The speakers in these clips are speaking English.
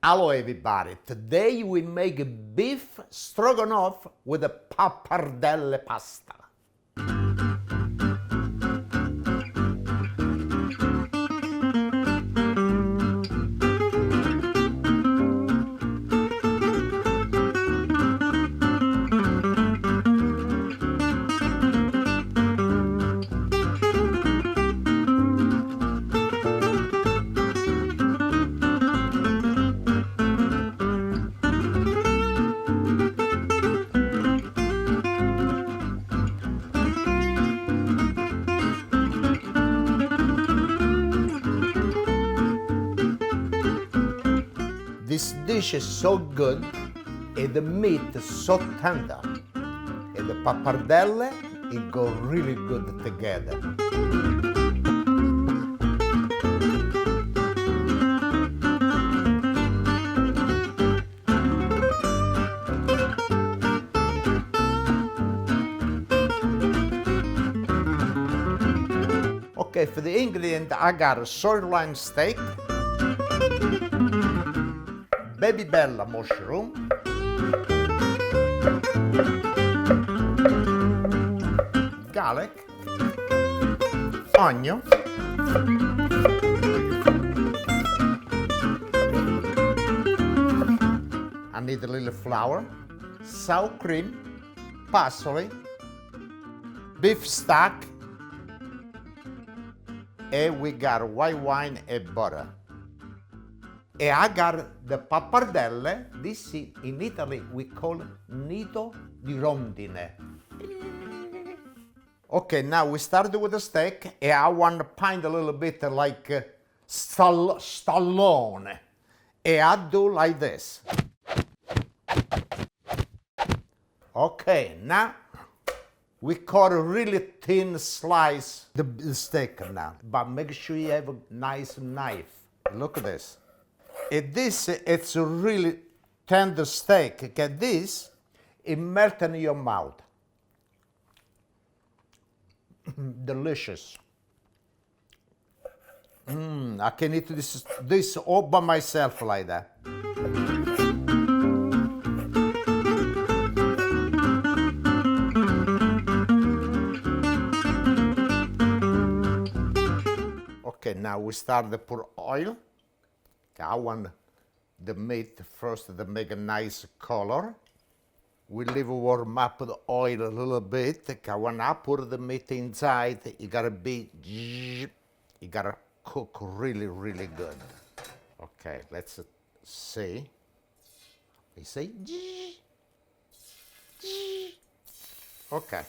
Hello everybody, today we make beef stroganoff with a pappardelle pasta. This dish is so good and the meat is so tender and the pappardelle, it go really good together. Okay, for the ingredient I got a sirloin steak, baby bella mushroom, garlic, onion, I need a little flour, sour cream, parsley, beef stock, and we got white wine and butter. And I got the pappardelle. This in Italy we call nido di rondine. Okay, now we started with the steak, and I want to paint a little bit like Stallone. And I do like this. Okay, now we cut a really thin slice the steak now, but make sure you have a nice knife. Look at this. It's a really tender steak. Get this, it melts in your mouth. Delicious. I can eat this all by myself like that. Okay, now we start to put oil. I want the meat first to make a nice color. We leave warm up the oil a little bit. When I put the meat inside, it gotta cook really, really good. Okay, let's see. We say, okay.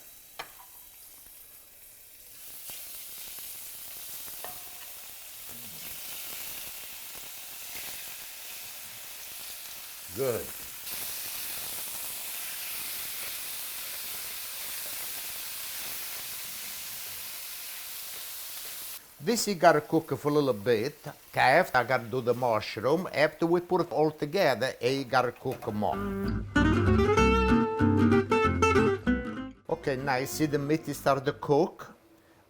Good. This you gotta cook for a little bit. After I gotta do the mushroom. After we put it all together, you gotta cook more. Okay, now you see the meat start to cook,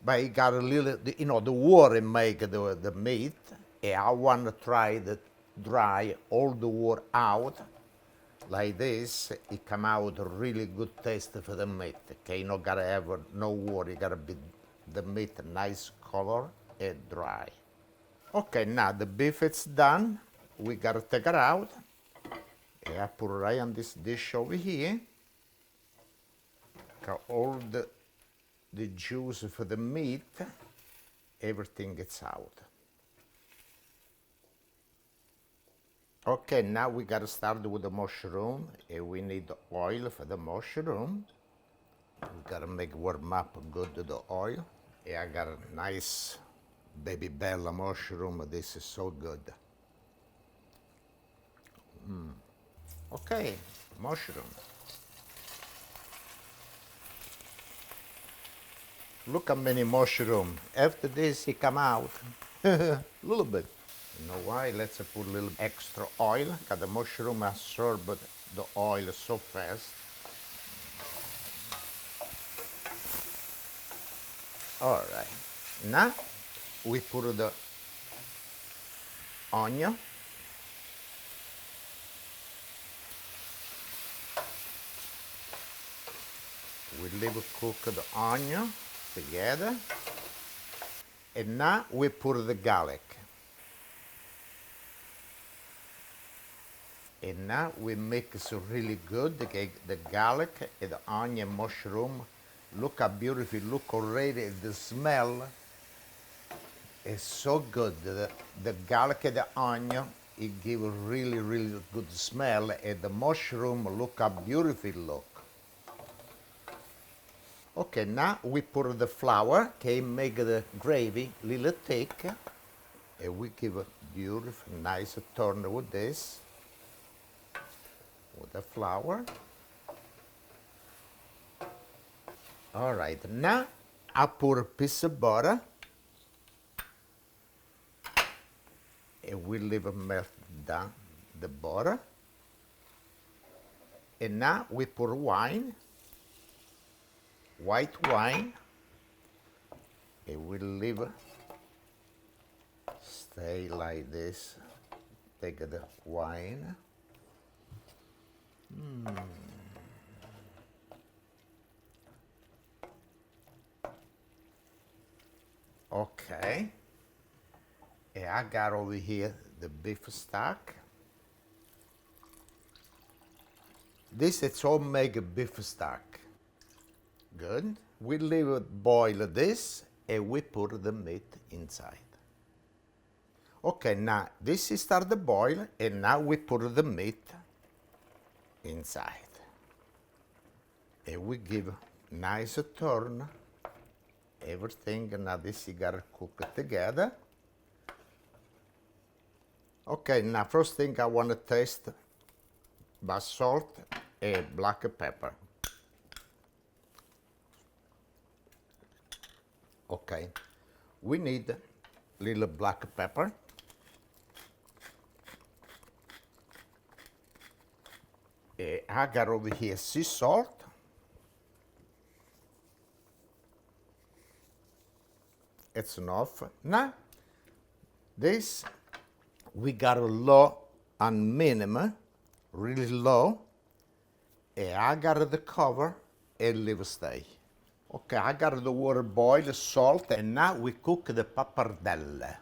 but you got a little, the water make the meat. And I want to try to dry all the water out. Like this, it come out a really good taste for the meat. Okay, you don't gotta have no water, you gotta be the meat nice color and dry. Okay, now the beef is done. We gotta take it out. And I put it right on this dish over here. Got all the juice for the meat, everything gets out. Okay, now we gotta start with the mushroom, and we need the oil for the mushroom. We gotta make warm up good the oil. And I got a nice baby bella mushroom. This is so good. Okay, mushroom. Look how many mushroom. After this, it come out a little bit. You know why? Let's put a little extra oil, because the mushroom absorb the oil so fast. All right. Now we put the onion. We leave cook the onion together. And now we put the garlic. And now we mix really good the garlic and the onion mushroom. Look how beautiful, look already, the smell is so good. The garlic and the onion, it gives a really, really good smell. And the mushroom, look how beautiful look. Okay, now we put the flour, okay, make the gravy little thick. And we give a beautiful, nice turn with this. With the flour. All right, now I put a piece of butter. And we leave it melt down the butter. And now we put wine, white wine. And we leave it stay like this. Take the wine. Okay. And I got over here the beef stock. This is homemade beef stock. Good. We leave it boil this and we put the meat inside. Okay, now this is start to boil and now we put the meat inside. And we give nice turn. Everything, now this you gotta cook it together. Okay, now first thing I want to taste by salt and black pepper. Okay, we need little black pepper. I got over here sea salt. It's enough. Now, this we got a low and minimum, really low. And I got the cover and leave stay. Okay, I got the water boil, salt, and now we cook the pappardelle.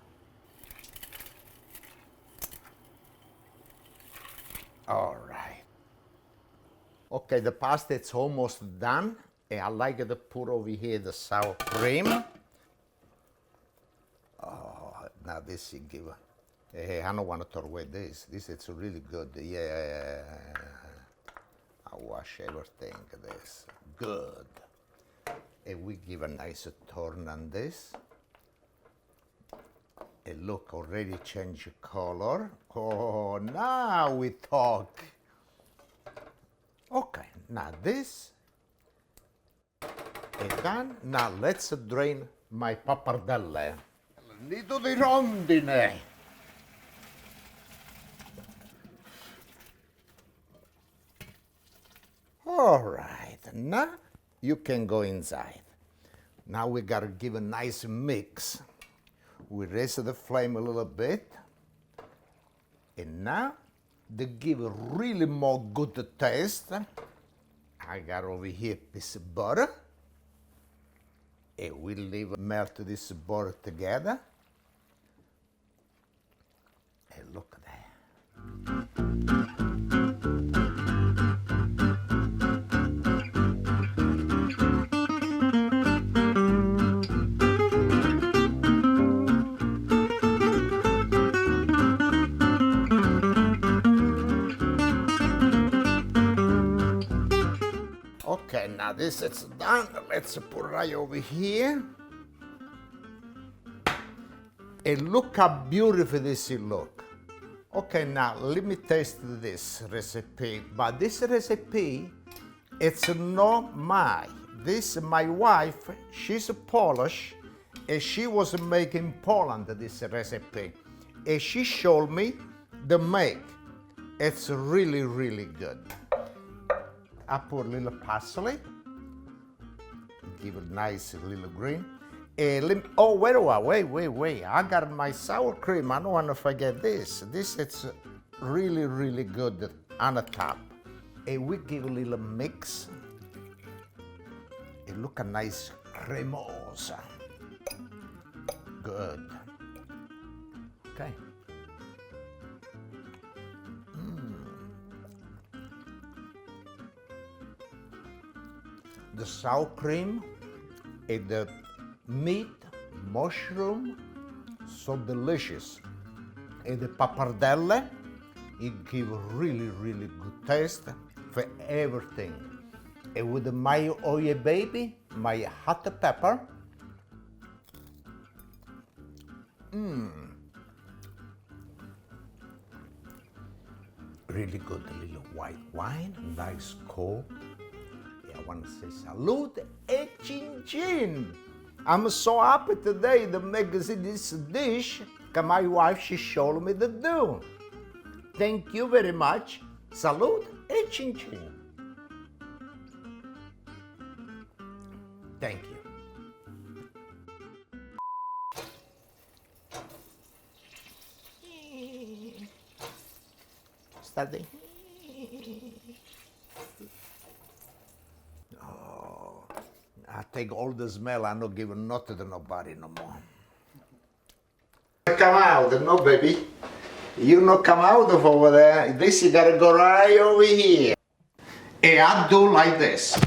All right. Okay, the pasta it's almost done. And I like to put over here the sour cream. Oh, now this you give. Hey, I don't want to throw away this. This is really good. Yeah. I wash everything. This good. And we give a nice turn on this. And look, already change color. Oh, now we talk. Okay, now this is done. Now let's drain my pappardelle. Nido di rondine. All right, now you can go inside. Now we gotta give a nice mix. We raise the flame a little bit. And now, to give a really more good taste, I got over here a piece of butter. And we leave melt this butter together. And look at that. Okay, now this is done. Let's put it right over here. And look how beautiful this look. Okay, now let me taste this recipe. But this recipe, it's not mine. This my wife, she's Polish, and she was making Poland this recipe. And she showed me the make. It's really, really good. I put a little parsley, give it a nice little green. Oh, wait. I got my sour cream. I don't want to forget this. This is really, really good on the top. And we give a little mix. look a nice cremosa. Good. Okay. The sour cream and the meat, mushroom, so delicious. And the pappardelle, it gives really, really good taste for everything. And with my oil baby, my hot pepper, really good little white wine, nice cold. I want to say salute e chin chin. I'm so happy today to make this dish because my wife, she showed me to do. Thank you very much. Salute e chin chin. Thank you. Starting. I take all the smell, I'm not giving nothing to nobody no more. Come out, no baby. You not come out of over there. This you gotta go right over here. And I do like this.